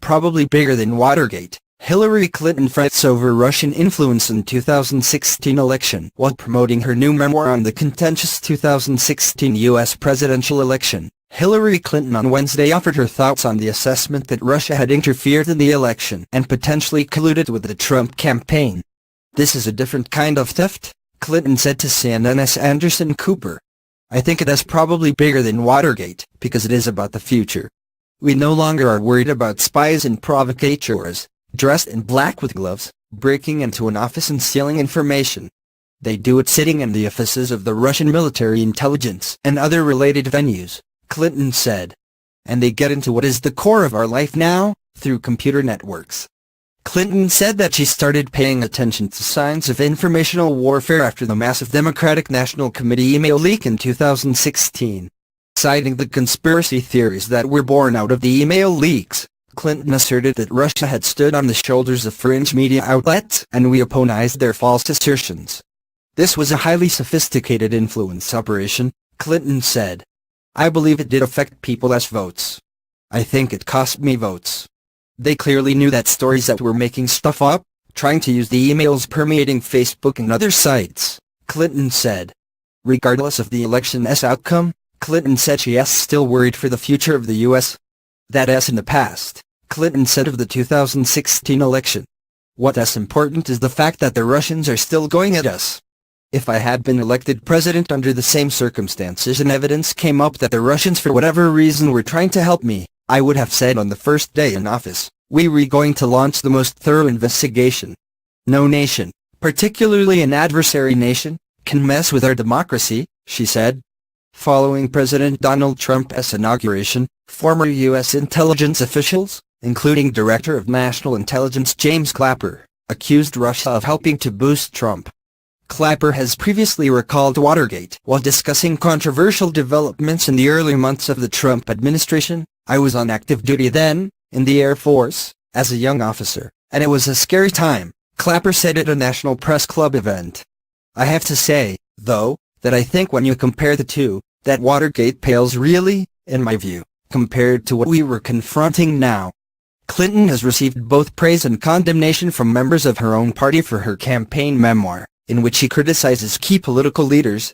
probably bigger than Watergate. Hillary Clinton frets over Russian influence in 2016 election while promoting her new memoir on the contentious 2016 U.S. presidential election. Hillary Clinton on Wednesday offered her thoughts on the assessment that Russia had interfered in the election and potentially colluded with the Trump campaign. "This is a different kind of theft," Clinton said to CNN's Anderson Cooper. "I think it is probably bigger than Watergate because it is about the future. We no longer are worried about spies and provocateurs, dressed in black with gloves, breaking into an office and stealing information. They do it sitting in the offices of the Russian military intelligence and other related venues," Clinton said. "And they get into what is the core of our life now, through computer networks." Clinton said that she started paying attention to signs of informational warfare after the massive Democratic National Committee email leak in 2016. Citing the conspiracy theories that were born out of the email leaks, Clinton asserted that Russia had stood on the shoulders of fringe media outlets and weaponized their false assertions. "This was a highly sophisticated influence operation," Clinton said. "I believe it did affect people's votes. I think it cost me votes. They clearly knew that stories that were making stuff up, trying to use the emails permeating Facebook and other sites," Clinton said. Regardless of the election's outcome, Clinton said she is still worried for the future of the U.S. "That is in the past," Clinton said of the 2016 election. "What is important is the fact that the Russians are still going at us. If I had been elected president under the same circumstances and evidence came up that the Russians for whatever reason were trying to help me, I would have said on the first day in office, we were going to launch the most thorough investigation. No nation, particularly an adversary nation, can mess with our democracy," she said. Following President Donald Trump's inauguration, former U.S. intelligence officials, including Director of National Intelligence James Clapper, accused Russia of helping to boost Trump. Clapper has previously recalled Watergate while discussing controversial developments in the early months of the Trump administration. "I was on active duty then, in the Air Force, as a young officer, and it was a scary time," Clapper said at a National Press Club event. "I have to say, though, that I think when you compare the two, that Watergate pales really, in my view, compared to what we were confronting now." Clinton has received both praise and condemnation from members of her own party for her campaign memoir, in which she criticizes key political leaders,